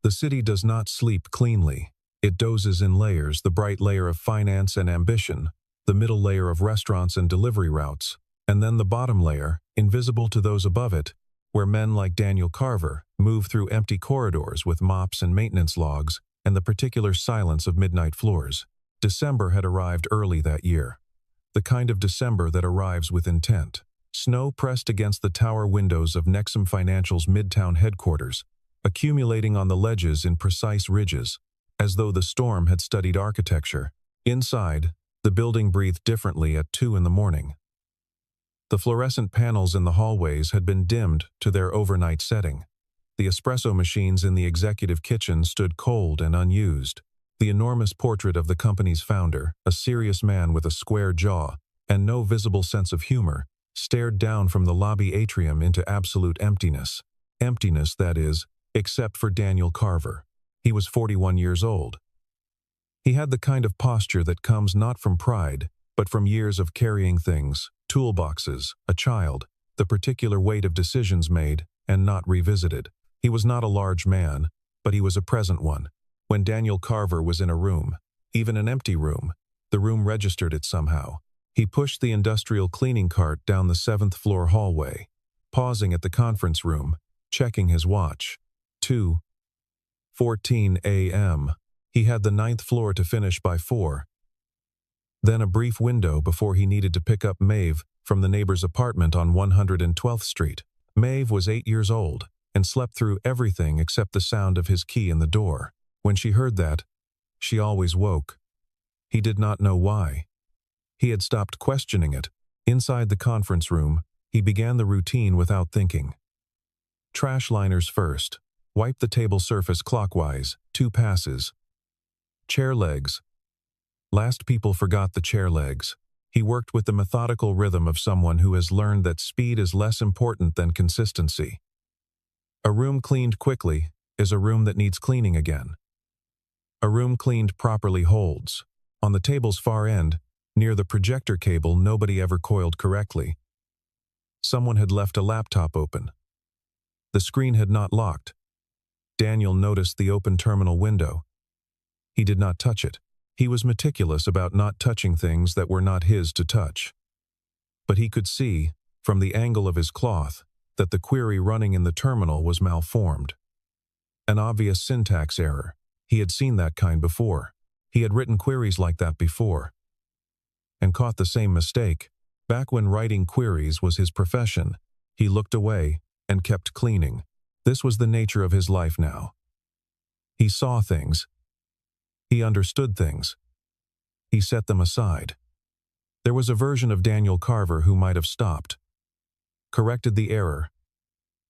The city does not sleep cleanly. It dozes in layers, the bright layer of finance and ambition, the middle layer of restaurants and delivery routes, and then the bottom layer, invisible to those above it, where men like Daniel Carver move through empty corridors with mops and maintenance logs and the particular silence of midnight floors. December had arrived early that year. The kind of December that arrives with intent. Snow pressed against the tower windows of Nexum Financial's Midtown headquarters, accumulating on the ledges in precise ridges, as though the storm had studied architecture. Inside, the building breathed differently at 2 in the morning. The fluorescent panels in the hallways had been dimmed to their overnight setting. The espresso machines in the executive kitchen stood cold and unused. The enormous portrait of the company's founder, a serious man with a square jaw and no visible sense of humor, stared down from the lobby atrium into absolute emptiness. Emptiness, that is, except for Daniel Carver. He was 41 years old. He had the kind of posture that comes not from pride, but from years of carrying things, toolboxes, a child, the particular weight of decisions made and not revisited. He was not a large man, but he was a present one. When Daniel Carver was in a room, even an empty room, the room registered it somehow. He pushed the industrial cleaning cart down the 7th floor hallway, pausing at the conference room, checking his watch. 2:14 a.m. He had the 9th floor to finish by 4. Then a brief window before he needed to pick up Maeve from the neighbor's apartment on 112th Street. Maeve was 8 years old and slept through everything except the sound of his key in the door. When she heard that, she always woke. He did not know why. He had stopped questioning it. Inside the conference room, he began the routine without thinking. Trash liners first. Wipe the table surface clockwise, 2 passes. Chair legs. Last people forgot the chair legs. He worked with the methodical rhythm of someone who has learned that speed is less important than consistency. A room cleaned quickly is a room that needs cleaning again. A room cleaned properly holds. On the table's far end, near the projector cable nobody ever coiled correctly. Someone had left a laptop open. The screen had not locked. Daniel noticed the open terminal window. He did not touch it. He was meticulous about not touching things that were not his to touch. But he could see, from the angle of his cloth, that the query running in the terminal was malformed. An obvious syntax error. He had seen that kind before. He had written queries like that before. And caught the same mistake. Back when writing queries was his profession, he looked away and kept cleaning. This was the nature of his life now. He saw things. He understood things. He set them aside. There was a version of Daniel Carver who might have stopped, corrected the error,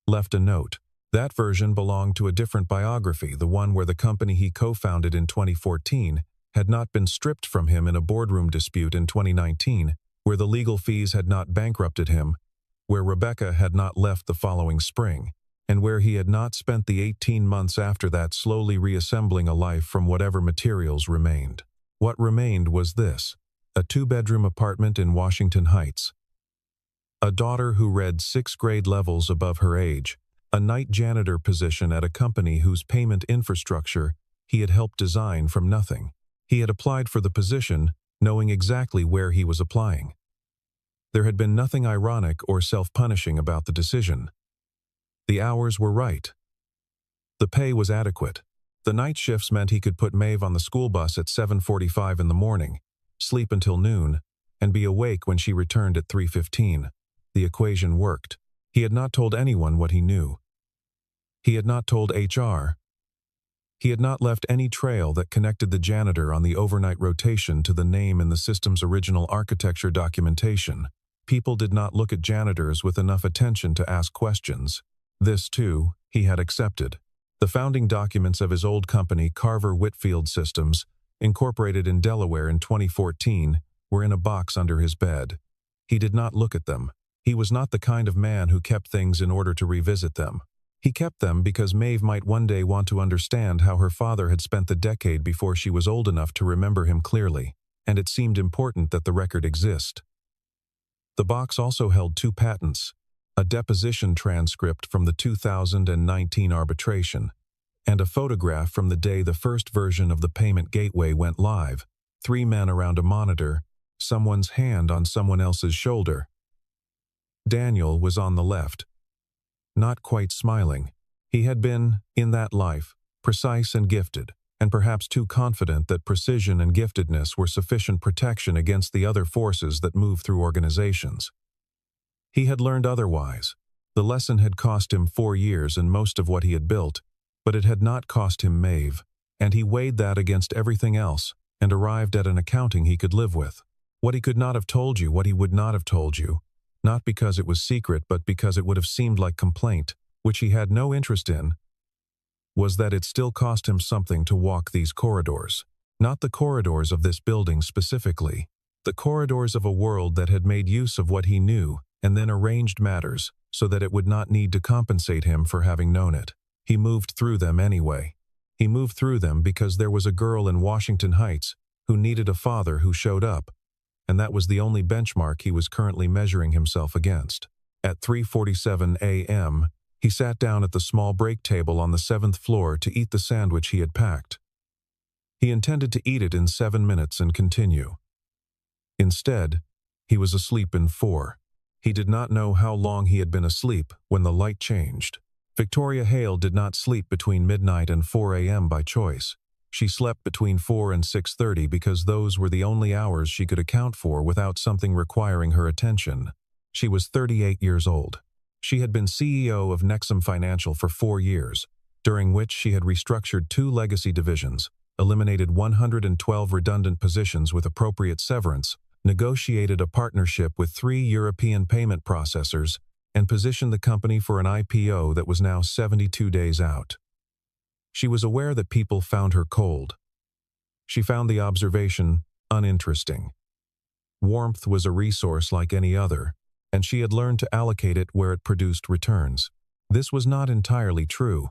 left a note. That version belonged to a different biography, the one where the company he co-founded in 2014 had not been stripped from him in a boardroom dispute in 2019, where the legal fees had not bankrupted him, where Rebecca had not left the following spring, and where he had not spent the 18 months after that slowly reassembling a life from whatever materials remained. What remained was this: a 2-bedroom apartment in Washington Heights, a daughter who read 6 grade levels above her age, a night janitor position at a company whose payment infrastructure he had helped design from nothing. He had applied for the position, knowing exactly where he was applying. There had been nothing ironic or self-punishing about the decision. The hours were right. The pay was adequate. The night shifts meant he could put Maeve on the school bus at 7:45 in the morning, sleep until noon, and be awake when she returned at 3:15. The equation worked. He had not told anyone what he knew. He had not told HR. He had not left any trail that connected the janitor on the overnight rotation to the name in the system's original architecture documentation. People did not look at janitors with enough attention to ask questions. This, too, he had accepted. The founding documents of his old company, Carver Whitfield Systems, incorporated in Delaware in 2014, were in a box under his bed. He did not look at them. He was not the kind of man who kept things in order to revisit them. He kept them because Maeve might one day want to understand how her father had spent the decade before she was old enough to remember him clearly, and it seemed important that the record exist. The box also held 2 patents, a deposition transcript from the 2019 arbitration, and a photograph from the day the first version of the payment gateway went live. 3 men around a monitor, someone's hand on someone else's shoulder. Daniel was on the left, not quite smiling. He had been, in that life, precise and gifted, and perhaps too confident that precision and giftedness were sufficient protection against the other forces that move through organizations. He had learned otherwise. The lesson had cost him 4 years and most of what he had built, but it had not cost him Maeve, and he weighed that against everything else and arrived at an accounting he could live with. What he could not have told you, what he would not have told you, not because it was secret but because it would have seemed like complaint, which he had no interest in, was that it still cost him something to walk these corridors. Not the corridors of this building specifically, the corridors of a world that had made use of what he knew and then arranged matters so that it would not need to compensate him for having known it. He moved through them anyway. He moved through them because there was a girl in Washington Heights who needed a father who showed up, and that was the only benchmark he was currently measuring himself against. At 3:47 a.m., he sat down at the small break table on the 7th floor to eat the sandwich he had packed. He intended to eat it in 7 minutes and continue. Instead, he was asleep in 4. He did not know how long he had been asleep when the light changed. Victoria Hale did not sleep between midnight and 4 a.m. by choice. She slept between 4 and 6:30 because those were the only hours she could account for without something requiring her attention. She was 38 years old. She had been CEO of Nexum Financial for 4 years, during which she had restructured 2 legacy divisions, eliminated 112 redundant positions with appropriate severance, negotiated a partnership with 3 European payment processors, and positioned the company for an IPO that was now 72 days out. She was aware that people found her cold. She found the observation uninteresting. Warmth was a resource like any other, and she had learned to allocate it where it produced returns. This was not entirely true.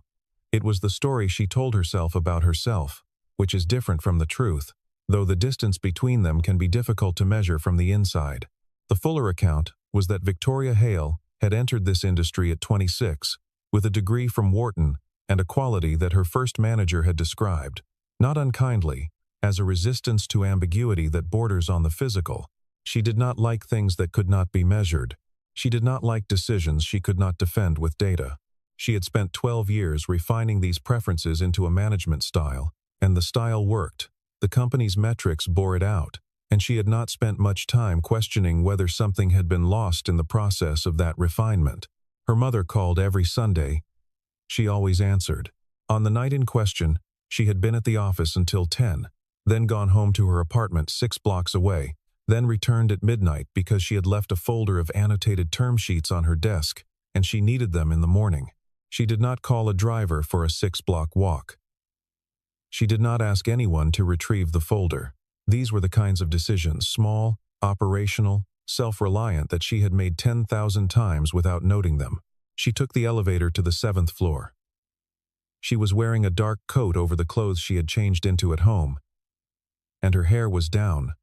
It was the story she told herself about herself, which is different from the truth, though the distance between them can be difficult to measure from the inside. The fuller account was that Victoria Hale had entered this industry at 26, with a degree from Wharton and a quality that her first manager had described, not unkindly, as a resistance to ambiguity that borders on the physical. She did not like things that could not be measured. She did not like decisions she could not defend with data. She had spent 12 years refining these preferences into a management style, and the style worked. The company's metrics bore it out, and she had not spent much time questioning whether something had been lost in the process of that refinement. Her mother called every Sunday. She always answered. On the night in question, she had been at the office until 10, then gone home to her apartment 6 blocks away, then returned at midnight because she had left a folder of annotated term sheets on her desk, and she needed them in the morning. She did not call a driver for a 6-block walk. She did not ask anyone to retrieve the folder. These were the kinds of decisions, small, operational, self-reliant, that she had made 10,000 times without noting them. She took the elevator to the 7th floor. She was wearing a dark coat over the clothes she had changed into at home, and her hair was down,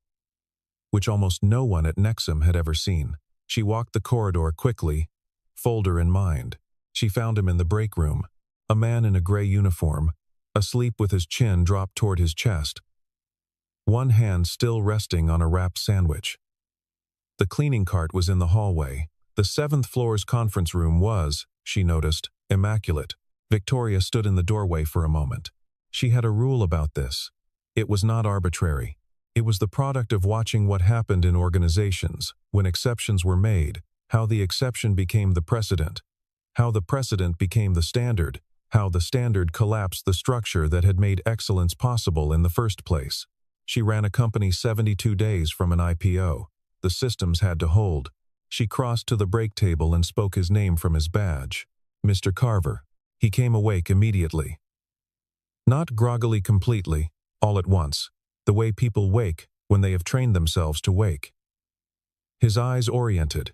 which almost no one at Nexum had ever seen. She walked the corridor quickly, folder in mind. She found him in the break room, a man in a gray uniform, asleep with his chin dropped toward his chest, one hand still resting on a wrapped sandwich. The cleaning cart was in the hallway. The 7th floor's conference room was, she noticed, immaculate. Victoria stood in the doorway for a moment. She had a rule about this. It was not arbitrary. It was the product of watching what happened in organizations, when exceptions were made, how the exception became the precedent, how the precedent became the standard, how the standard collapsed the structure that had made excellence possible in the first place. She ran a company 72 days from an IPO. The systems had to hold. She crossed to the break table and spoke his name from his badge. Mr. Carver. He came awake immediately. Not groggily completely, all at once, the way people wake when they have trained themselves to wake. His eyes oriented.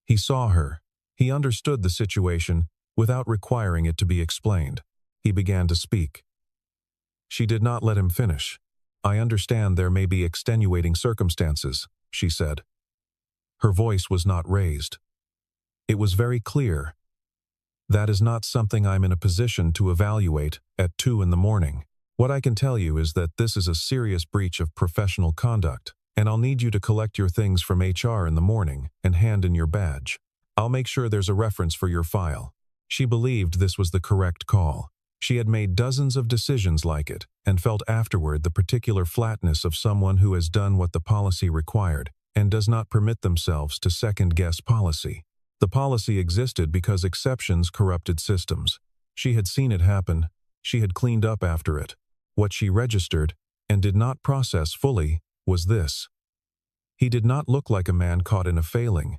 He saw her. He understood the situation without requiring it to be explained. He began to speak. She did not let him finish. I understand there may be extenuating circumstances, she said. Her voice was not raised. It was very clear. That is not something I'm in a position to evaluate at 2 in the morning. What I can tell you is that this is a serious breach of professional conduct, and I'll need you to collect your things from HR in the morning and hand in your badge. I'll make sure there's a reference for your file." She believed this was the correct call. She had made dozens of decisions like it and felt afterward the particular flatness of someone who has done what the policy required and does not permit themselves to second-guess policy. The policy existed because exceptions corrupted systems. She had seen it happen. She had cleaned up after it. What she registered, and did not process fully, was this. He did not look like a man caught in a failing.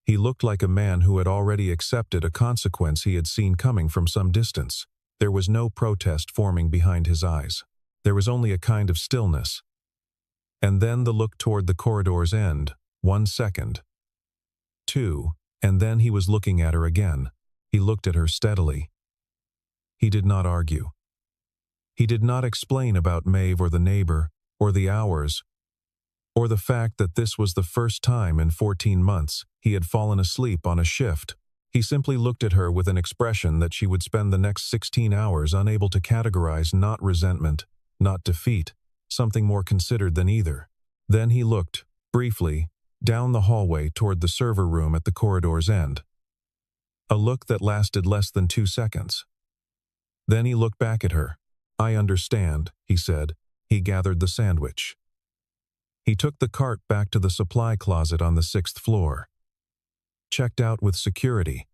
He looked like a man who had already accepted a consequence he had seen coming from some distance. There was no protest forming behind his eyes. There was only a kind of stillness. And then the look toward the corridor's end. 1 second. 2, and then he was looking at her again. He looked at her steadily. He did not argue. He did not explain about Maeve or the neighbor, or the hours, or the fact that this was the first time in 14 months he had fallen asleep on a shift. He simply looked at her with an expression that she would spend the next 16 hours unable to categorize, not resentment, not defeat, something more considered than either. Then he looked, briefly, down the hallway toward the server room at the corridor's end. A look that lasted less than 2 seconds. Then he looked back at her. "I understand," he said. He gathered the sandwich. He took the cart back to the supply closet on the 6th floor, checked out with security,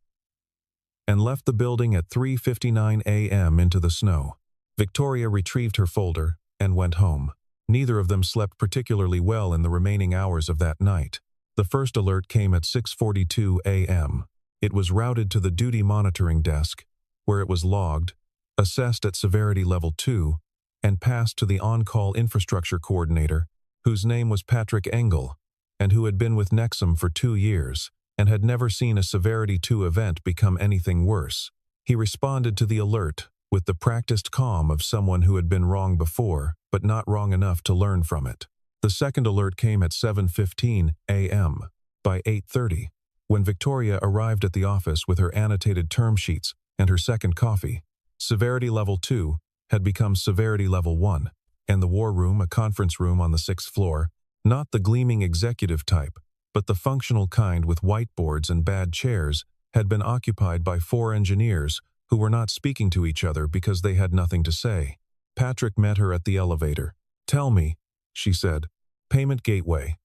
and left the building at 3:59 a.m. into the snow. Victoria retrieved her folder and went home. Neither of them slept particularly well in the remaining hours of that night. The first alert came at 6:42 a.m. It was routed to the duty monitoring desk, where it was logged, assessed at severity level 2, and passed to the on-call infrastructure coordinator, whose name was Patrick Engel, and who had been with Nexum for 2 years, and had never seen a Severity 2 event become anything worse. He responded to the alert with the practiced calm of someone who had been wrong before, but not wrong enough to learn from it. The second alert came at 7:15 a.m. By 8:30, when Victoria arrived at the office with her annotated term sheets and her second coffee, Severity Level 2 had become Severity Level 1. And the war room, a conference room on the 6th floor, not the gleaming executive type, but the functional kind with whiteboards and bad chairs, had been occupied by 4 engineers who were not speaking to each other because they had nothing to say. Patrick met her at the elevator. "Tell me," she said. "Payment gateway.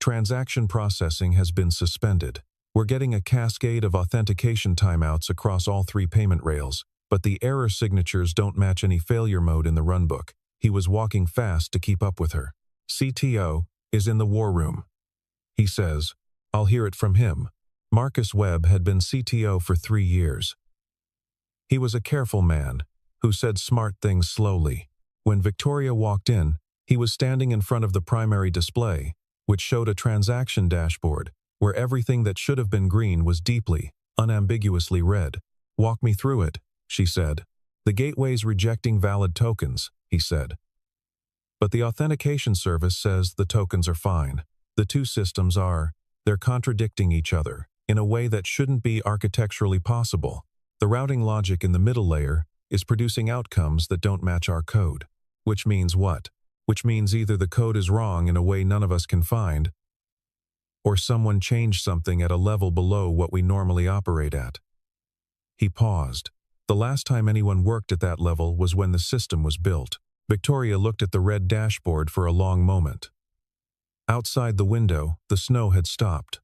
Transaction processing has been suspended. We're getting a cascade of authentication timeouts across all 3 payment rails. But the error signatures don't match any failure mode in the runbook." He was walking fast to keep up with her. "CTO is in the war room. He says, I'll hear it from him." Marcus Webb had been CTO for 3 years. He was a careful man who said smart things slowly. When Victoria walked in, he was standing in front of the primary display, which showed a transaction dashboard where everything that should have been green was deeply, unambiguously red. "Walk me through it," she said. "The gateway's rejecting valid tokens," he said. "But the authentication service says the tokens are fine. The 2 systems they're contradicting each other in a way that shouldn't be architecturally possible. The routing logic in the middle layer is producing outcomes that don't match our code." "Which means what?" "Which means either the code is wrong in a way none of us can find, or someone changed something at a level below what we normally operate at." He paused. The last time anyone worked at that level was when the system was built. Victoria looked at the red dashboard for a long moment. Outside the window, the snow had stopped.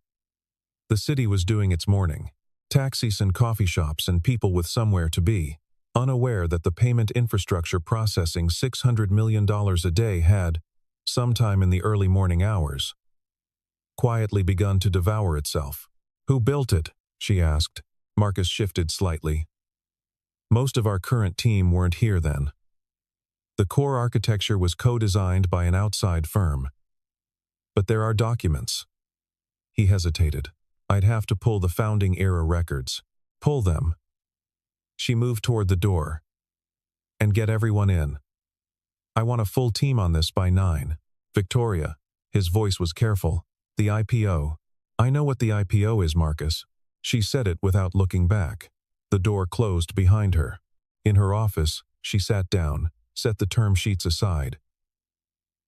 The city was doing its morning. Taxis and coffee shops and people with somewhere to be, unaware that the payment infrastructure processing $600 million a day had, sometime in the early morning hours, quietly begun to devour itself. "Who built it?" she asked. Marcus shifted slightly. "Most of our current team weren't here then. The core architecture was co-designed by an outside firm. But there are documents." He hesitated. "I'd have to pull the founding-era records." "Pull them." She moved toward the door. "And get everyone in. I want a full team on this by 9. Victoria." His voice was careful. "The IPO. I know what the IPO is, Marcus." She said it without looking back. The door closed behind her. In her office, she sat down, set the term sheets aside,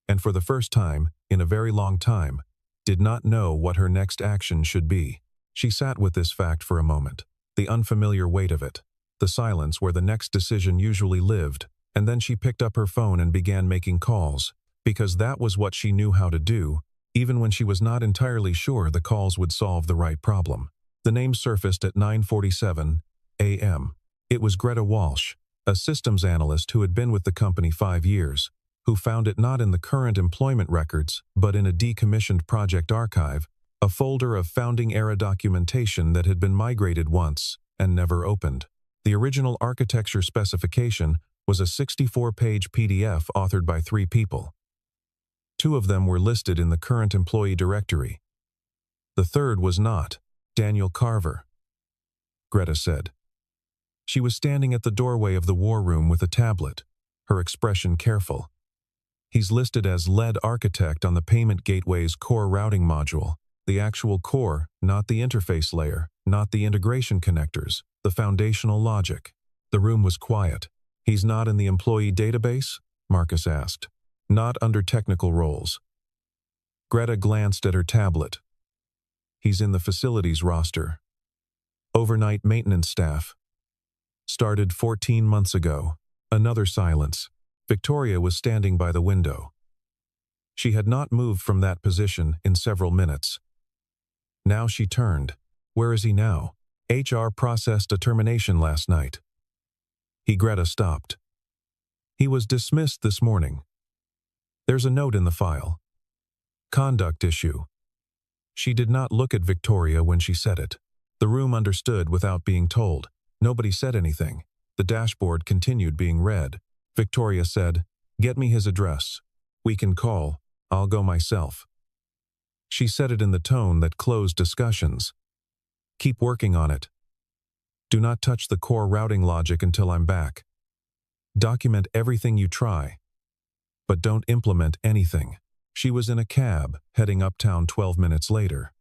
and for the first time, in a very long time, did not know what her next action should be. She sat with this fact for a moment, the unfamiliar weight of it, the silence where the next decision usually lived, and then she picked up her phone and began making calls, because that was what she knew how to do, even when she was not entirely sure the calls would solve the right problem. The name surfaced at 9:47 a.m. It was Greta Walsh, a systems analyst who had been with the company 5 years, who found it not in the current employment records, but in a decommissioned project archive, a folder of founding-era documentation that had been migrated once and never opened. The original architecture specification was a 64-page PDF authored by 3 people. 2 of them were listed in the current employee directory. The third was not, Daniel Carver. Greta said. She was standing at the doorway of the war room with a tablet, her expression careful. He's listed as lead architect on the payment gateway's core routing module, the actual core, not the interface layer, not the integration connectors, the foundational logic. The room was quiet. He's not in the employee database? Marcus asked. Not under technical roles. Greta glanced at her tablet. He's in the facilities roster. Overnight maintenance staff. Started 14 months ago. Another silence. Victoria was standing by the window. She had not moved from that position in several minutes. Now she turned. Where is he now? HR processed a termination last night. Greta stopped. He was dismissed this morning. There's a note in the file. Conduct issue. She did not look at Victoria when she said it. The room understood without being told. Nobody said anything. The dashboard continued being read. Victoria said, "Get me his address. We can call. I'll go myself." She said it in the tone that closed discussions. "Keep working on it. Do not touch the core routing logic until I'm back. Document everything you try. But don't implement anything." She was in a cab, heading uptown 12 minutes later.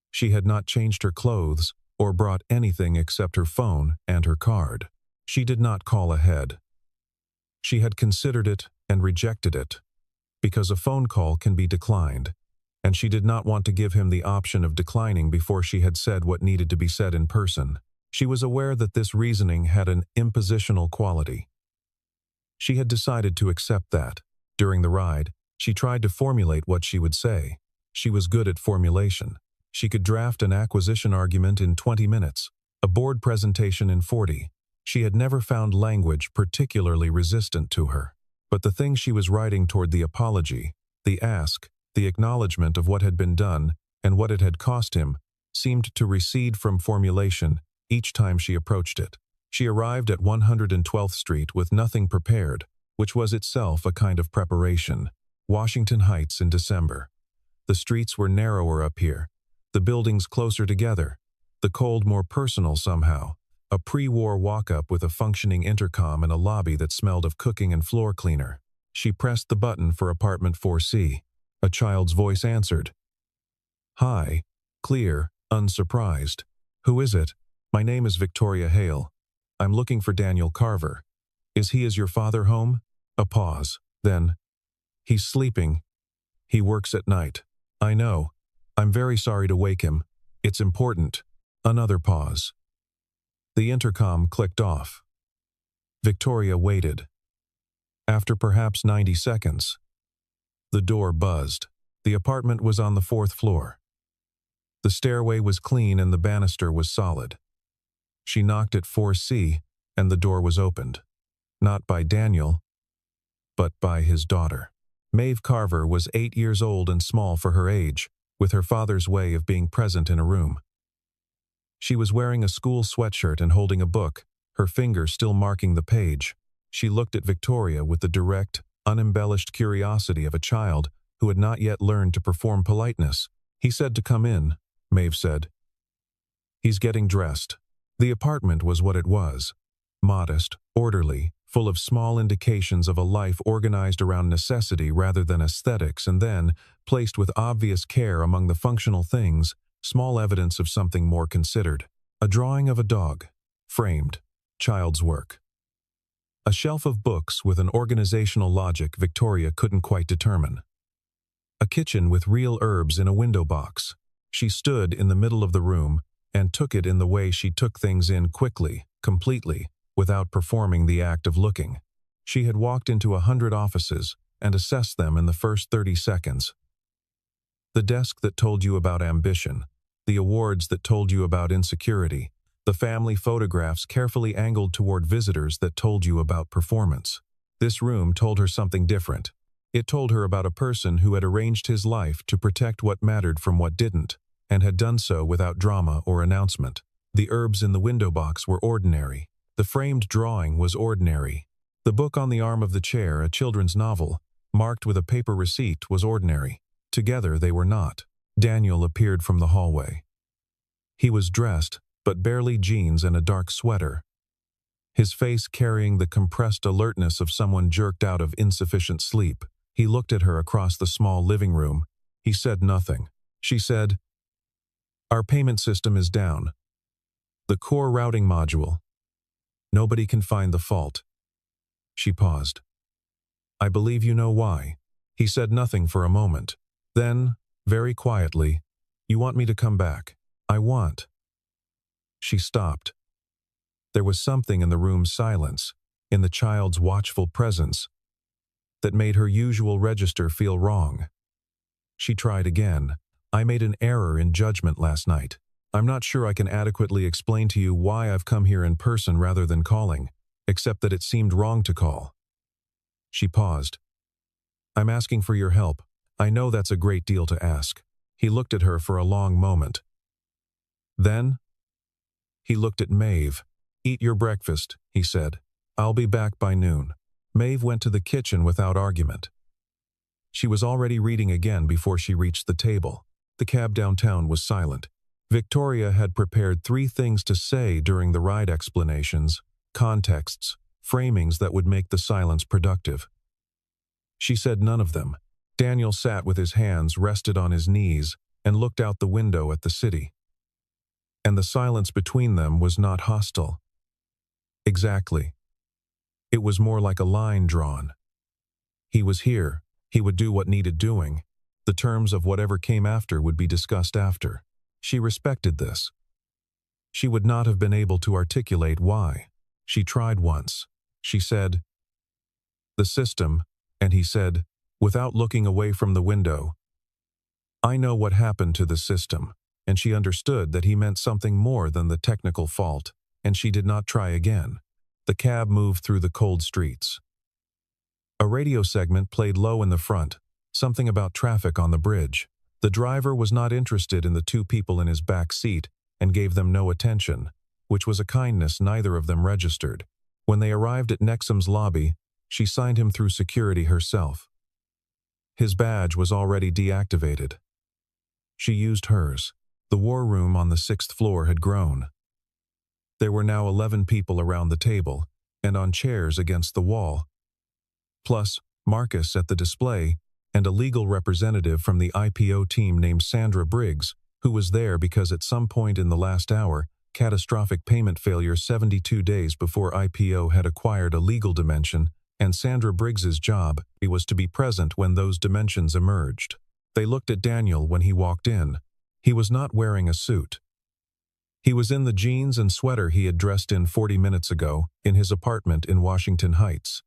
She had not changed her clothes or brought anything except her phone and her card. She did not call ahead. She had considered it and rejected it, because a phone call can be declined, and she did not want to give him the option of declining before she had said what needed to be said in person. She was aware that this reasoning had an impositional quality. She had decided to accept that. During the ride, she tried to formulate what she would say. She was good at formulation. She could draft an acquisition argument in 20 minutes, a board presentation in 40. She had never found language particularly resistant to her. But the thing she was writing toward the apology, the ask, the acknowledgement of what had been done and what it had cost him, seemed to recede from formulation each time she approached it. She arrived at 112th Street with nothing prepared, which was itself a kind of preparation. Washington Heights in December. The streets were narrower up here, the buildings closer together, the cold more personal somehow, a pre-war walk-up with a functioning intercom and a lobby that smelled of cooking and floor cleaner. She pressed the button for apartment 4C. A child's voice answered. "Hi," clear, unsurprised. "Who is it?" "My name is Victoria Hale. I'm looking for Daniel Carver. Is your father home?" A pause. Then, "He's sleeping. He works at night." "I know. I'm very sorry to wake him. It's important." Another pause. The intercom clicked off. Victoria waited. After perhaps 90 seconds, the door buzzed. The apartment was on the 4th floor. The stairway was clean and the banister was solid. She knocked at 4C and the door was opened. Not by Daniel, but by his daughter. Maeve Carver was 8 years old and small for her age, with her father's way of being present in a room. She was wearing a school sweatshirt and holding a book, her finger still marking the page. She looked at Victoria with the direct, unembellished curiosity of a child who had not yet learned to perform politeness. "He said to come in," Maeve said. "He's getting dressed." The apartment was what it was. Modest, orderly, full of small indications of a life organized around necessity rather than aesthetics, and then, placed with obvious care among the functional things, Small evidence of something more considered. A drawing of a dog. Framed. Child's work. A shelf of books with an organizational logic Victoria couldn't quite determine. A kitchen with real herbs in a window box. She stood in the middle of the room and took it in the way she took things in quickly, completely, without performing the act of looking. She had walked into 100 offices and assessed them in the first 30 seconds. The desk that told you about ambition, the awards that told you about insecurity, the family photographs carefully angled toward visitors that told you about performance. This room told her something different. It told her about a person who had arranged his life to protect what mattered from what didn't, and had done so without drama or announcement. The herbs in the window box were ordinary. The framed drawing was ordinary. The book on the arm of the chair, a children's novel, marked with a paper receipt, was ordinary. Together they were not. Daniel appeared from the hallway. He was dressed, but barely jeans and a dark sweater. His face carrying the compressed alertness of someone jerked out of insufficient sleep. He looked at her across the small living room. He said nothing. She said, "Our payment system is down. The core routing module. Nobody can find the fault." She paused. "I believe you know why." He said nothing for a moment. Then, very quietly, "You want me to come back?" "I want." She stopped. There was something in the room's silence, in the child's watchful presence, that made her usual register feel wrong. She tried again. "I made an error in judgment last night. I'm not sure I can adequately explain to you why I've come here in person rather than calling, except that it seemed wrong to call." She paused. "I'm asking for your help. I know that's a great deal to ask." He looked at her for a long moment. Then, he looked at Maeve. "Eat your breakfast," he said. "I'll be back by noon." Maeve went to the kitchen without argument. She was already reading again before she reached the table. The cab downtown was silent. Victoria had prepared 3 things to say during the ride: explanations, contexts, framings that would make the silence productive. She said none of them. Daniel sat with his hands rested on his knees and looked out the window at the city. And the silence between them was not hostile. Exactly. It was more like a line drawn. He was here. He would do what needed doing. The terms of whatever came after would be discussed after. She respected this. She would not have been able to articulate why. She tried once. She said, "The system," and he said, without looking away from the window, "I know what happened to the system," and she understood that he meant something more than the technical fault, and she did not try again. The cab moved through the cold streets. A radio segment played low in the front, something about traffic on the bridge. The driver was not interested in the 2 people in his back seat and gave them no attention, which was a kindness neither of them registered. When they arrived at Nexum's lobby, she signed him through security herself. His badge was already deactivated. She used hers. The war room on the 6th floor had grown. There were now 11 people around the table, and on chairs against the wall, plus Marcus at the display, and a legal representative from the IPO team named Sandra Briggs, who was there because at some point in the last hour, catastrophic payment failure 72 days before IPO had acquired a legal dimension, and Sandra Briggs's job was to be present when those dimensions emerged. They looked at Daniel when he walked in. He was not wearing a suit. He was in the jeans and sweater he had dressed in 40 minutes ago in his apartment in Washington Heights.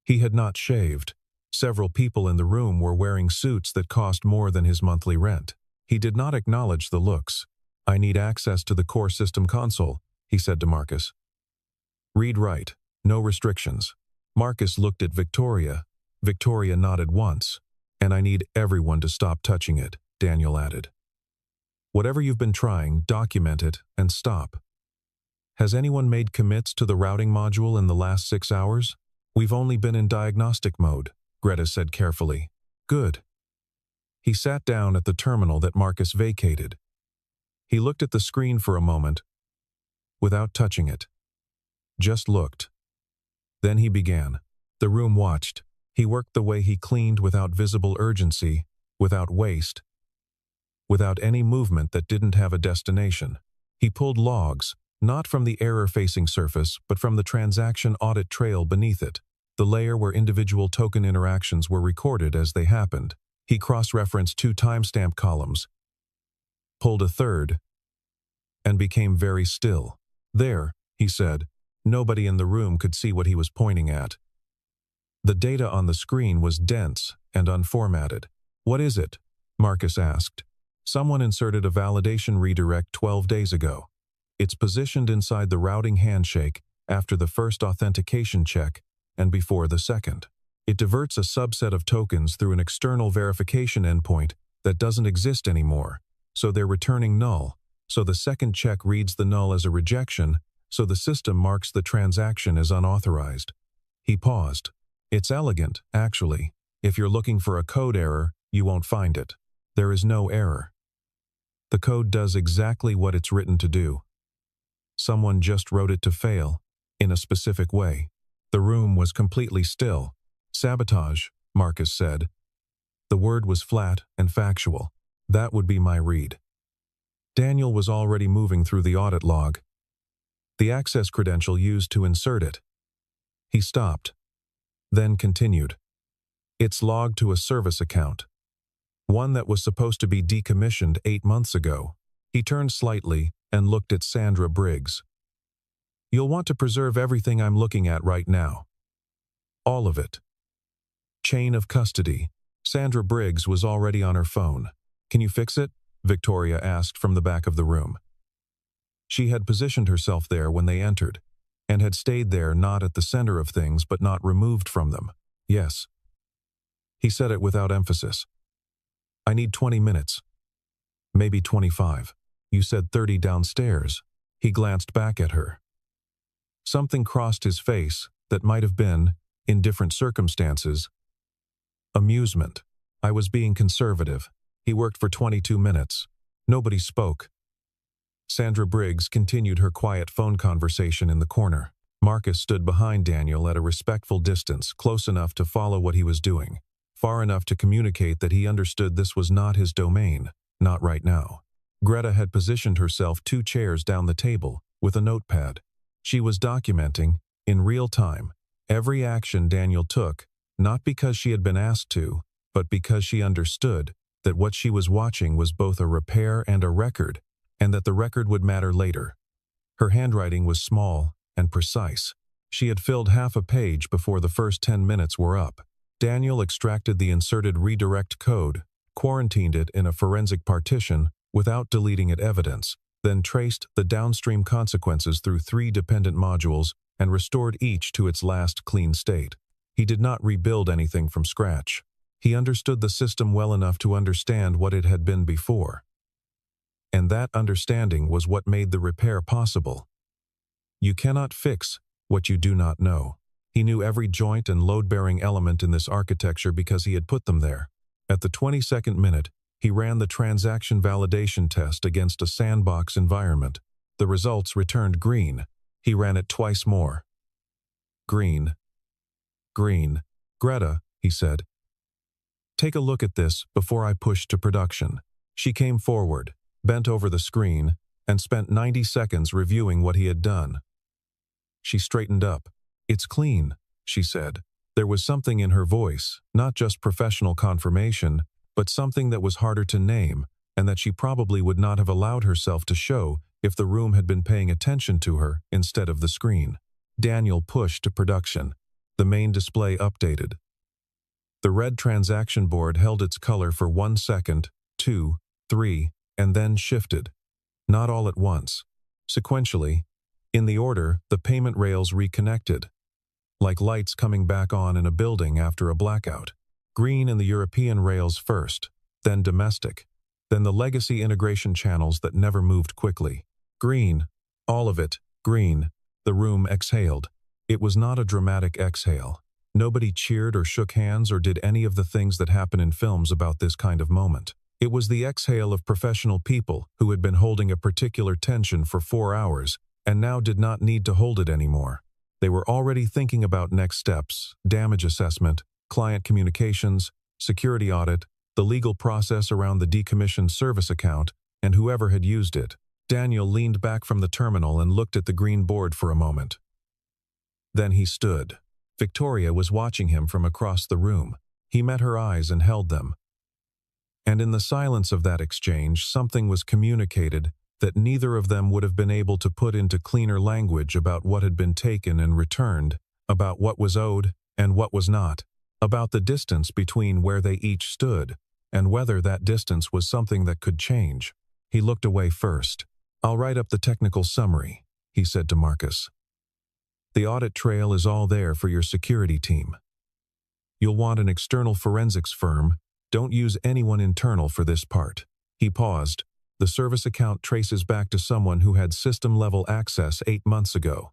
He had not shaved. Several people in the room were wearing suits that cost more than his monthly rent. He did not acknowledge the looks. "I need access to the core system console," he said to Marcus. "Read write. No restrictions." Marcus looked at Victoria. Victoria nodded once. "And I need everyone to stop touching it," Daniel added. "Whatever you've been trying, document it and stop." "Has anyone made commits to the routing module in the last 6 hours?" "We've only been in diagnostic mode," Greta said carefully. "Good." He sat down at the terminal that Marcus vacated. He looked at the screen for a moment, without touching it. Just looked. Then he began. The room watched. He worked the way he cleaned without visible urgency, without waste, without any movement that didn't have a destination. He pulled logs, not from the error-facing surface, but from the transaction audit trail beneath it, the layer where individual token interactions were recorded as they happened. He cross-referenced 2 timestamp columns, pulled a third, and became very still. "There," he said. Nobody in the room could see what he was pointing at. The data on the screen was dense and unformatted. "What is it?" Marcus asked. "Someone inserted a validation redirect 12 days ago. It's positioned inside the routing handshake after the first authentication check and before the second. It diverts a subset of tokens through an external verification endpoint that doesn't exist anymore, so they're returning null. So the second check reads the null as a rejection, so the system marks the transaction as unauthorized." He paused. "It's elegant, actually. If you're looking for a code error, you won't find it. There is no error. The code does exactly what it's written to do. Someone just wrote it to fail, in a specific way." The room was completely still. "Sabotage," Marcus said. The word was flat and factual. That would be my read. Daniel was already moving through the audit log, the access credential used to insert it. He stopped, then continued. "It's logged to a service account, one that was supposed to be decommissioned 8 months ago." He turned slightly and looked at Sandra Briggs. "You'll want to preserve everything I'm looking at right now. All of it." Chain of custody. Sandra Briggs was already on her phone. "Can you fix it?" Victoria asked from the back of the room. She had positioned herself there when they entered, and had stayed there, not at the center of things but not removed from them. "Yes." He said it without emphasis. "I need 20 minutes. Maybe 25. You said 30 downstairs." He glanced back at her. Something crossed his face that might have been, in different circumstances, amusement. "I was being conservative." He worked for 22 minutes. Nobody spoke. Sandra Briggs continued her quiet phone conversation in the corner. Marcus stood behind Daniel at a respectful distance, close enough to follow what he was doing, far enough to communicate that he understood this was not his domain, not right now. Greta had positioned herself 2 chairs down the table, with a notepad. She was documenting, in real time, every action Daniel took, not because she had been asked to, but because she understood that what she was watching was both a repair and a record, and that the record would matter later. Her handwriting was small and precise. She had filled half a page before the first 10 minutes were up. Daniel extracted the inserted redirect code, quarantined it in a forensic partition without deleting it evidence, then traced the downstream consequences through 3 dependent modules and restored each to its last clean state. He did not rebuild anything from scratch. He understood the system well enough to understand what it had been before. And that understanding was what made the repair possible. You cannot fix what you do not know. He knew every joint and load-bearing element in this architecture because he had put them there. At the 22nd minute, he ran the transaction validation test against a sandbox environment. The results returned green. He ran it twice more. Green. Green. "Greta," he said, "take a look at this before I push to production." She came forward, bent over the screen, and spent 90 seconds reviewing what he had done. She straightened up. "It's clean," she said. There was something in her voice, not just professional confirmation, but something that was harder to name, and that she probably would not have allowed herself to show if the room had been paying attention to her instead of the screen. Daniel pushed to production. The main display updated. The red transaction board held its color for 1 second, 2, 3, and then shifted. Not all at once. Sequentially, in the order, the payment rails reconnected, like lights coming back on in a building after a blackout. Green in the European rails first, then domestic, then the legacy integration channels that never moved quickly. Green, all of it, green. The room exhaled. It was not a dramatic exhale. Nobody cheered or shook hands or did any of the things that happen in films about this kind of moment. It was the exhale of professional people who had been holding a particular tension for 4 hours and now did not need to hold it anymore. They were already thinking about next steps, damage assessment, client communications, security audit, the legal process around the decommissioned service account, and whoever had used it. Daniel leaned back from the terminal and looked at the green board for a moment. Then he stood. Victoria was watching him from across the room. He met her eyes and held them. And in the silence of that exchange, something was communicated that neither of them would have been able to put into cleaner language about what had been taken and returned, about what was owed and what was not, about the distance between where they each stood, and whether that distance was something that could change. He looked away first. "I'll write up the technical summary," he said to Marcus. "The audit trail is all there for your security team. You'll want an external forensics firm. Don't use anyone internal for this part." He paused. "The service account traces back to someone who had system-level access 8 months ago.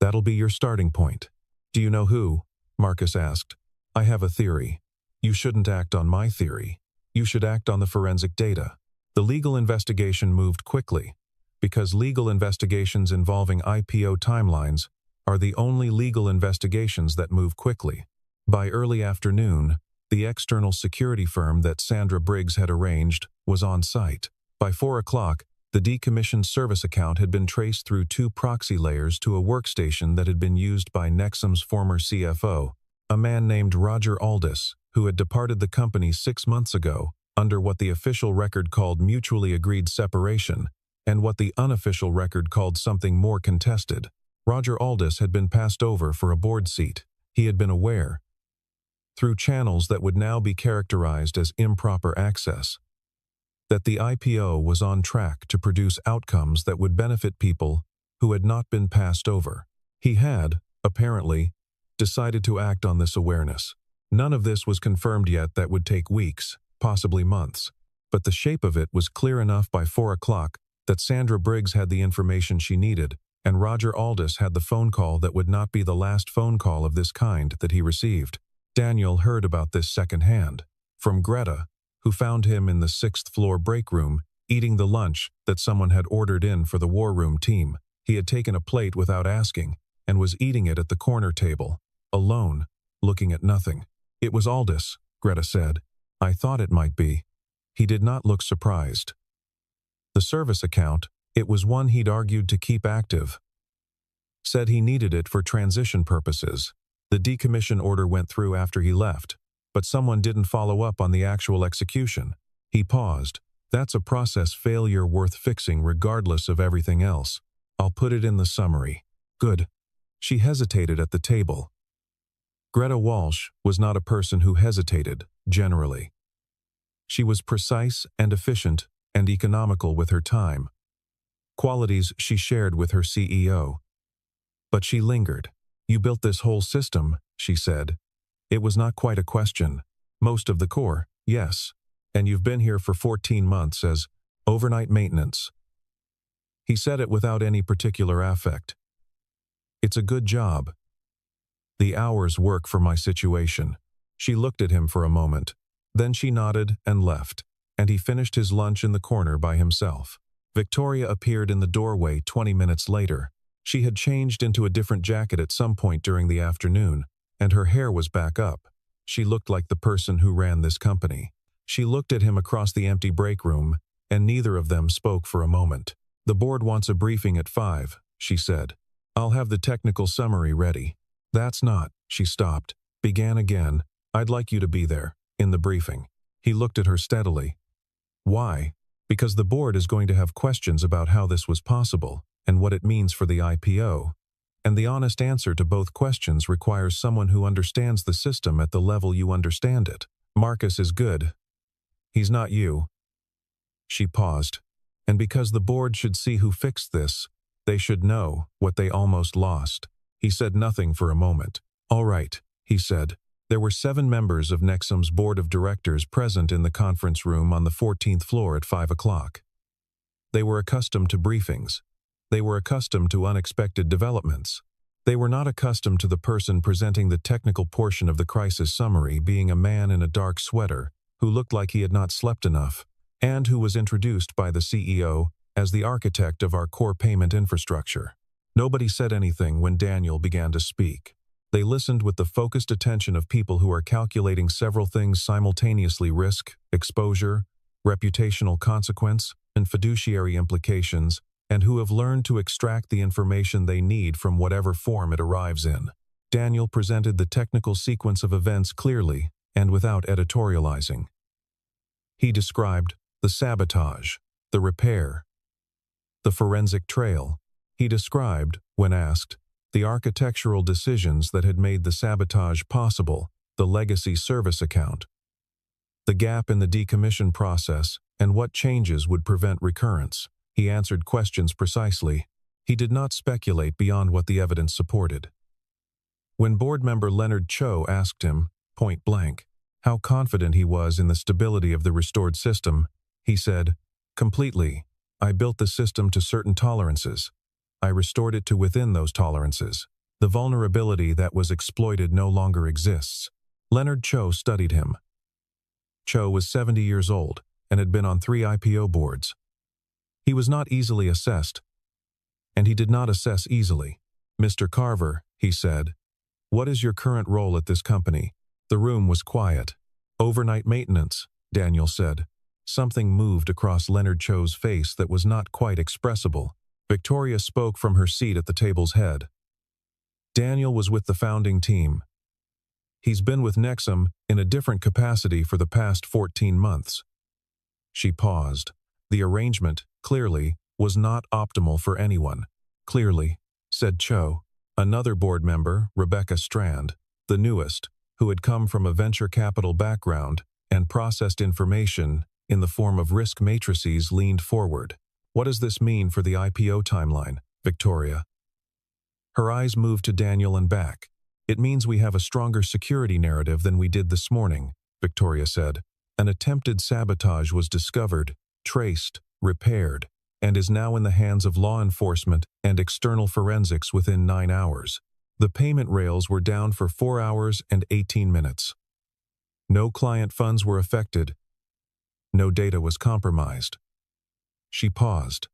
That'll be your starting point." "Do you know who?" Marcus asked. "I have a theory. You shouldn't act on my theory. You should act on the forensic data." The legal investigation moved quickly, because legal investigations involving IPO timelines are the only legal investigations that move quickly. By early afternoon, the external security firm that Sandra Briggs had arranged was on site. By 4 o'clock, the decommissioned service account had been traced through 2 proxy layers to a workstation that had been used by Nexum's former CFO, a man named Roger Aldis, who had departed the company 6 months ago under what the official record called mutually agreed separation, and what the unofficial record called something more contested. Roger Aldis had been passed over for a board seat. He had been aware, through channels that would now be characterized as improper access, that the IPO was on track to produce outcomes that would benefit people who had not been passed over. He had, apparently, decided to act on this awareness. None of this was confirmed yet. That would take weeks, possibly months, but the shape of it was clear enough by 4 o'clock that Sandra Briggs had the information she needed, and Roger Aldis had the phone call that would not be the last phone call of this kind that he received. Daniel heard about this secondhand, from Greta, who found him in the 6th-floor break room, eating the lunch that someone had ordered in for the war room team. He had taken a plate without asking, and was eating it at the corner table, alone, looking at nothing. "It was Aldis," Greta said. "I thought it might be." He did not look surprised. The service account, it was one he'd argued to keep active, said he needed it for transition purposes. The decommission order went through after he left, but someone didn't follow up on the actual execution. He paused. "That's a process failure worth fixing regardless of everything else. I'll put it in the summary." "Good." She hesitated at the table. Greta Walsh was not a person who hesitated, generally. She was precise and efficient and economical with her time, qualities she shared with her CEO. But she lingered. "You built this whole system," she said. "It was not quite a question. Most of the core, yes. And you've been here for 14 months as overnight maintenance." He said it without any particular affect. "It's a good job. The hours work for my situation." She looked at him for a moment. Then she nodded and left, and he finished his lunch in the corner by himself. Victoria appeared in the doorway 20 minutes later. She had changed into a different jacket at some point during the afternoon, and her hair was back up. She looked like the person who ran this company. She looked at him across the empty break room, and neither of them spoke for a moment. "The board wants a briefing at 5, she said. "I'll have the technical summary ready." "That's not," she stopped, began again. "I'd like you to be there, in the briefing." He looked at her steadily. "Why?" "Because the board is going to have questions about how this was possible, and what it means for the IPO. And the honest answer to both questions requires someone who understands the system at the level you understand it. Marcus is good. He's not you." She paused. "And because the board should see who fixed this, they should know what they almost lost." He said nothing for a moment. "All right," he said. There were 7 members of Nexum's board of directors present in the conference room on the 14th floor at 5 o'clock. They were accustomed to briefings. They were accustomed to unexpected developments. They were not accustomed to the person presenting the technical portion of the crisis summary being a man in a dark sweater who looked like he had not slept enough, and who was introduced by the CEO as the architect of our core payment infrastructure. Nobody said anything when Daniel began to speak. They listened with the focused attention of people who are calculating several things simultaneously: risk, exposure, reputational consequence, and fiduciary implications, and who have learned to extract the information they need from whatever form it arrives in. Daniel presented the technical sequence of events clearly and without editorializing. He described the sabotage, the repair, the forensic trail. He described, when asked, the architectural decisions that had made the sabotage possible, the legacy service account, the gap in the decommission process, and what changes would prevent recurrence. He answered questions precisely. He did not speculate beyond what the evidence supported. When board member Leonard Cho asked him, point blank, how confident he was in the stability of the restored system, he said, completely. I built the system to certain tolerances. I restored it to within those tolerances. The vulnerability that was exploited no longer exists. Leonard Cho studied him. Cho was 70 years old and had been on 3 IPO boards. He was not easily assessed, and he did not assess easily. Mr. Carver, he said, what is your current role at this company? The room was quiet. Overnight maintenance, Daniel said. Something moved across Leonard Cho's face that was not quite expressible. Victoria spoke from her seat at the table's head. Daniel was with the founding team. He's been with Nexum in a different capacity for the past 14 months. She paused. The arrangement, clearly, was not optimal for anyone. Clearly, said Cho. Another board member, Rebecca Strand, the newest, who had come from a venture capital background and processed information in the form of risk matrices, leaned forward. What does this mean for the IPO timeline, Victoria? Her eyes moved to Daniel and back. It means we have a stronger security narrative than we did this morning, Victoria said. An attempted sabotage was discovered, traced, repaired, and is now in the hands of law enforcement and external forensics within 9 hours. The payment rails were down for 4 hours and 18 minutes. No client funds were affected. No data was compromised. She paused.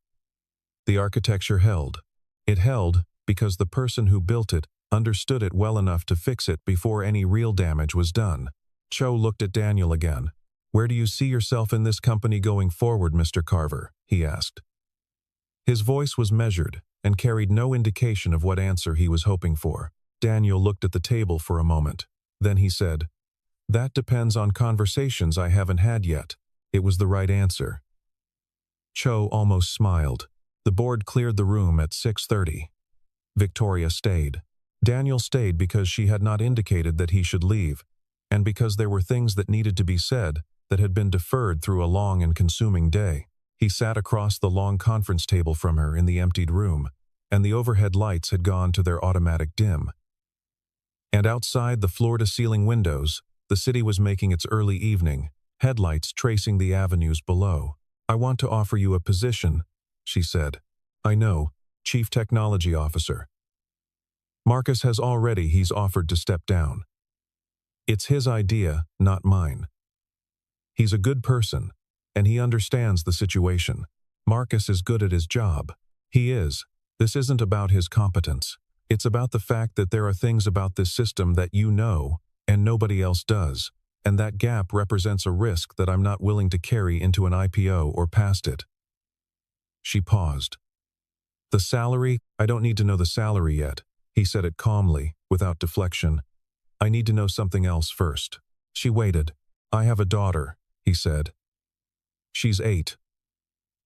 The architecture held. It held because the person who built it understood it well enough to fix it before any real damage was done. Cho looked at Daniel again. Where do you see yourself in this company going forward, Mr. Carver? He asked. His voice was measured and carried no indication of what answer he was hoping for. Daniel looked at the table for a moment. Then he said, that depends on conversations I haven't had yet. It was the right answer. Cho almost smiled. The board cleared the room at 6:30. Victoria stayed. Daniel stayed because she had not indicated that he should leave, and because there were things that needed to be said that had been deferred through a long and consuming day. He sat across the long conference table from her in the emptied room, and the overhead lights had gone to their automatic dim. And outside the floor-to-ceiling windows, the city was making its early evening, headlights tracing the avenues below. I want to offer you a position, she said. I know, Chief Technology Officer. Marcus has already, he's offered to step down. It's his idea, not mine. He's a good person, and he understands the situation. Marcus is good at his job. He is. This isn't about his competence. It's about the fact that there are things about this system that you know, and nobody else does, and that gap represents a risk that I'm not willing to carry into an IPO or past it. She paused. The salary? I don't need to know the salary yet. He said it calmly, without deflection. I need to know something else first. She waited. I have a daughter, he said. She's 8.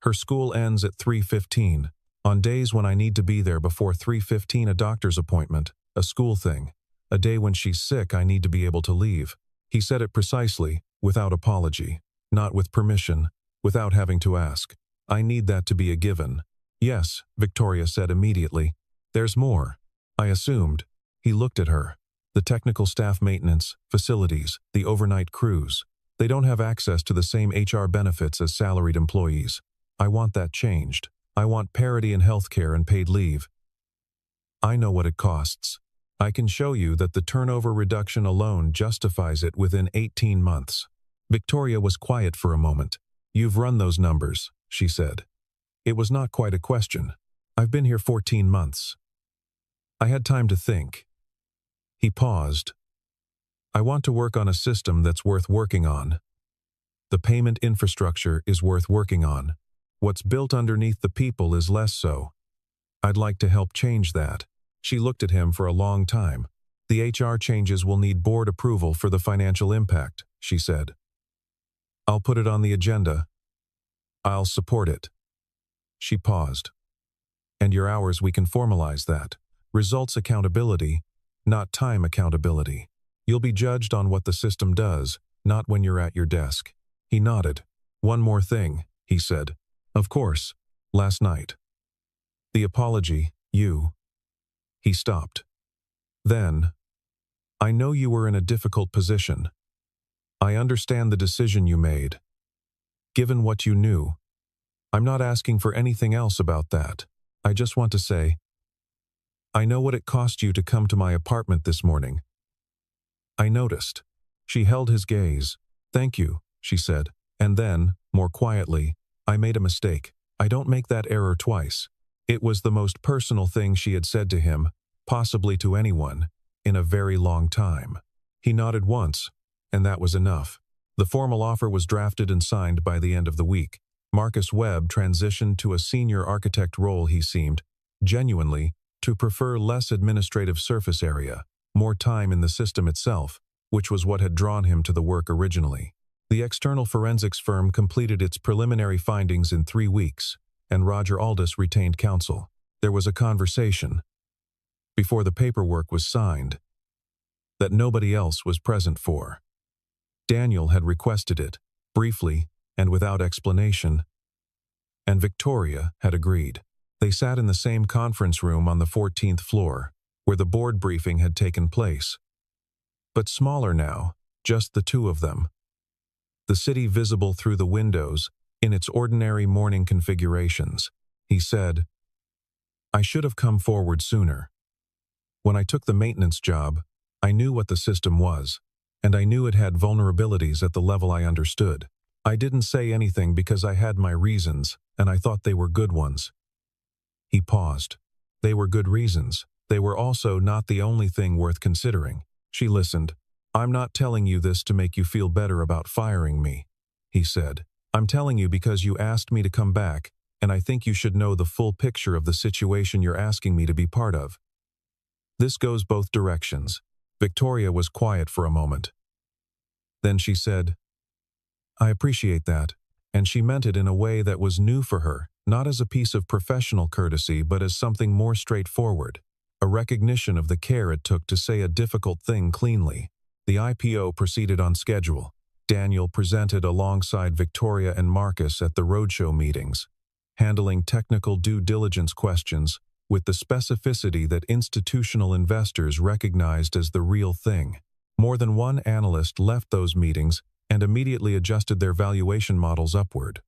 Her school ends at 3:15. On days when I need to be there before 3:15, a doctor's appointment, a school thing. A day when she's sick, I need to be able to leave. He said it precisely, without apology, not with permission, without having to ask. I need that to be a given. Yes, Victoria said immediately. There's more. I assumed. He looked at her. The technical staff maintenance, facilities, the overnight crews. They don't have access to the same HR benefits as salaried employees. I want that changed. I want parity in healthcare and paid leave. I know what it costs. I can show you that the turnover reduction alone justifies it within 18 months. Victoria was quiet for a moment. You've run those numbers, she said. It was not quite a question. I've been here 14 months. I had time to think. He paused. I want to work on a system that's worth working on. The payment infrastructure is worth working on. What's built underneath the people is less so. I'd like to help change that. She looked at him for a long time. The HR changes will need board approval for the financial impact, she said. I'll put it on the agenda. I'll support it. She paused. And your hours, we can formalize that. Results accountability, not time accountability. You'll be judged on what the system does, not when you're at your desk. He nodded. One more thing, he said. Of course, last night. The apology, you. He stopped. Then, I know you were in a difficult position. I understand the decision you made. Given what you knew, I'm not asking for anything else about that. I just want to say, I know what it cost you to come to my apartment this morning. I noticed. She held his gaze. Thank you, she said. And then, more quietly, I made a mistake. I don't make that error twice. It was the most personal thing she had said to him, possibly to anyone, in a very long time. He nodded once, and that was enough. The formal offer was drafted and signed by the end of the week. Marcus Webb transitioned to a senior architect role. He seemed, genuinely, to prefer less administrative surface area, more time in the system itself, which was what had drawn him to the work originally. The external forensics firm completed its preliminary findings in 3 weeks, and Roger Aldous retained counsel. There was a conversation, before the paperwork was signed, that nobody else was present for. Daniel had requested it, briefly and without explanation, and Victoria had agreed. They sat in the same conference room on the 14th floor, where the board briefing had taken place. But smaller now, just the two of them. The city visible through the windows, in its ordinary morning configurations. He said, I should have come forward sooner. When I took the maintenance job, I knew what the system was, and I knew it had vulnerabilities at the level I understood. I didn't say anything because I had my reasons, and I thought they were good ones. He paused. They were good reasons. They were also not the only thing worth considering. She listened. I'm not telling you this to make you feel better about firing me, he said. I'm telling you because you asked me to come back, and I think you should know the full picture of the situation you're asking me to be part of. This goes both directions. Victoria was quiet for a moment. Then she said, I appreciate that, and she meant it in a way that was new for her, not as a piece of professional courtesy but as something more straightforward, a recognition of the care it took to say a difficult thing cleanly. The IPO proceeded on schedule. Daniel presented alongside Victoria and Marcus at the roadshow meetings, handling technical due diligence questions with the specificity that institutional investors recognized as the real thing. More than one analyst left those meetings and immediately adjusted their valuation models upward.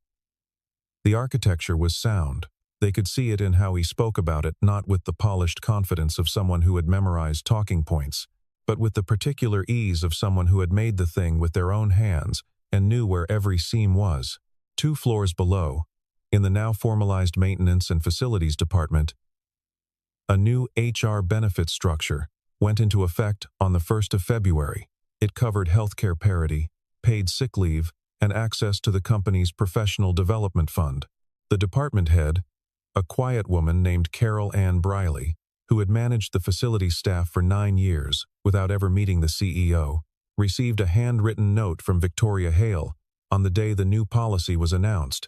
The architecture was sound. They could see it in how he spoke about it, not with the polished confidence of someone who had memorized talking points, but with the particular ease of someone who had made the thing with their own hands and knew where every seam was. 2 floors below, in the now formalized maintenance and facilities department, a new HR benefit structure went into effect on the 1st of February. It covered healthcare parity, paid sick leave, and access to the company's professional development fund. The department head, a quiet woman named Carol Ann Briley, who had managed the facilities staff for 9 years without ever meeting the CEO, received a handwritten note from Victoria Hale on the day the new policy was announced.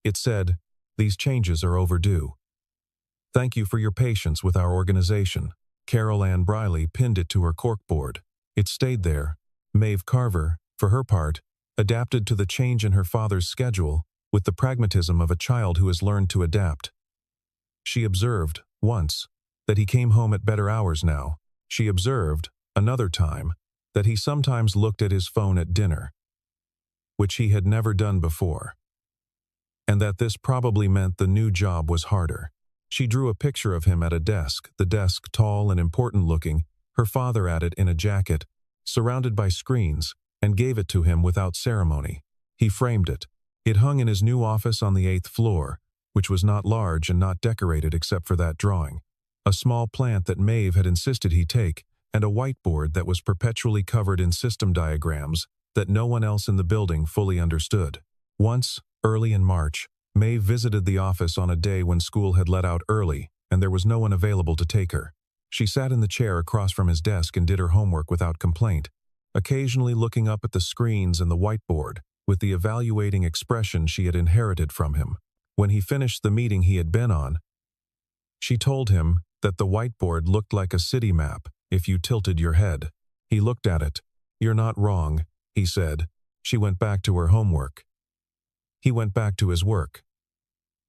It said, "These changes are overdue. Thank you for your patience with our organization." Carol Ann Briley pinned it to her corkboard. It stayed there. Maeve Carver, for her part, adapted to the change in her father's schedule with the pragmatism of a child who has learned to adapt. She observed, once, that he came home at better hours now. She observed, another time, that he sometimes looked at his phone at dinner, which he had never done before, and that this probably meant the new job was harder. She drew a picture of him at a desk, the desk tall and important-looking, her father at it in a jacket, surrounded by screens, and gave it to him without ceremony. He framed it. It hung in his new office on the 8th floor, which was not large and not decorated except for that drawing. A small plant that Maeve had insisted he take, and a whiteboard that was perpetually covered in system diagrams that no one else in the building fully understood. Once, early in March, Maeve visited the office on a day when school had let out early and there was no one available to take her. She sat in the chair across from his desk and did her homework without complaint, occasionally looking up at the screens and the whiteboard with the evaluating expression she had inherited from him. When he finished the meeting he had been on, she told him that the whiteboard looked like a city map if you tilted your head. He looked at it. "You're not wrong," he said. She went back to her homework. He went back to his work.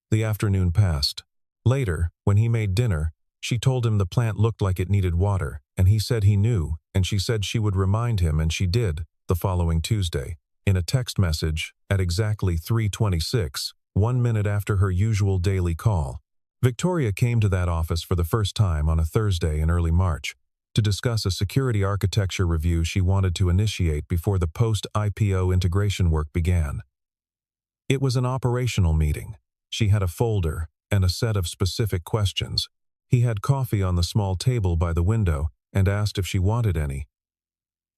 The afternoon passed. Later, when he made dinner, she told him the plant looked like it needed water, and he said he knew, and she said she would remind him, and she did, the following Tuesday, in a text message at exactly 3:26, 1 minute after her usual daily call. Victoria came to that office for the first time on a Thursday in early March to discuss a security architecture review she wanted to initiate before the post-IPO integration work began. It was an operational meeting. She had a folder and a set of specific questions. He had coffee on the small table by the window and asked if she wanted any.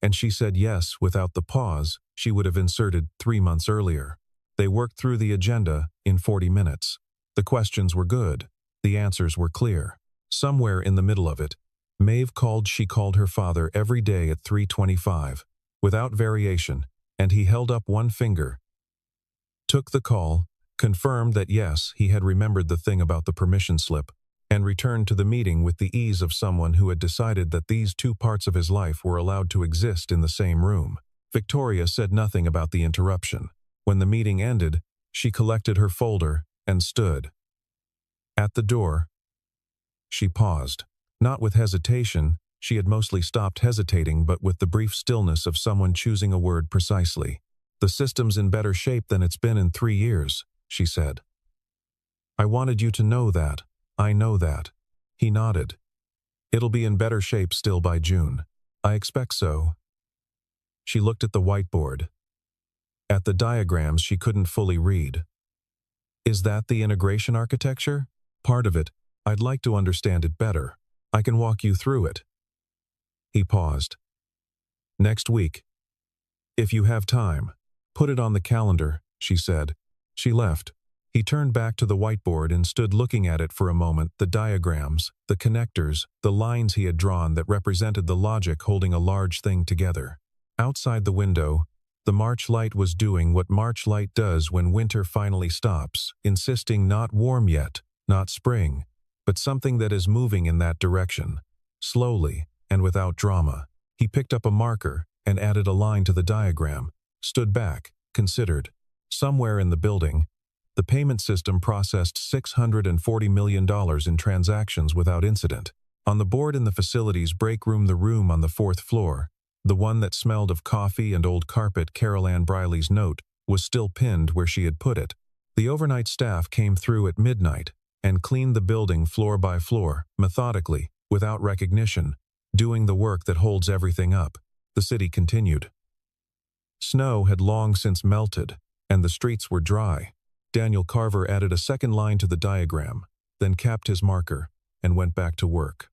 And she said yes without the pause she would have inserted 3 months earlier. They worked through the agenda in 40 minutes. The questions were good. The answers were clear. Somewhere in the middle of it, Maeve she called her father every day at 3:25, without variation, and he held up one finger, took the call, confirmed that yes, he had remembered the thing about the permission slip, and returned to the meeting with the ease of someone who had decided that these two parts of his life were allowed to exist in the same room. Victoria said nothing about the interruption. When the meeting ended, she collected her folder and stood. At the door, she paused. Not with hesitation, she had mostly stopped hesitating, but with the brief stillness of someone choosing a word precisely. "The system's in better shape than it's been in 3 years, she said. "I wanted you to know that. I know that." He nodded. "It'll be in better shape still by June. I expect so." She looked at the whiteboard. At the diagrams she couldn't fully read. "Is that the integration architecture?" "Part of it. I'd like to understand it better. I can walk you through it." He paused. "Next week. If you have time. Put it on the calendar," she said. She left. He turned back to the whiteboard and stood looking at it for a moment, the diagrams, the connectors, the lines he had drawn that represented the logic holding a large thing together. Outside the window, the March light was doing what March light does when winter finally stops, insisting not warm yet, not spring, but something that is moving in that direction, slowly and without drama. He picked up a marker and added a line to the diagram, stood back, considered. Somewhere in the building, the payment system processed $640 million in transactions without incident. On the board in the facility's break room, the room on the 4th floor, the one that smelled of coffee and old carpet, Carol Ann Briley's note was still pinned where she had put it. The overnight staff came through at midnight and cleaned the building floor by floor, methodically, without recognition, doing the work that holds everything up. The city continued. Snow had long since melted, and the streets were dry. Daniel Carver added a second line to the diagram, then capped his marker and went back to work.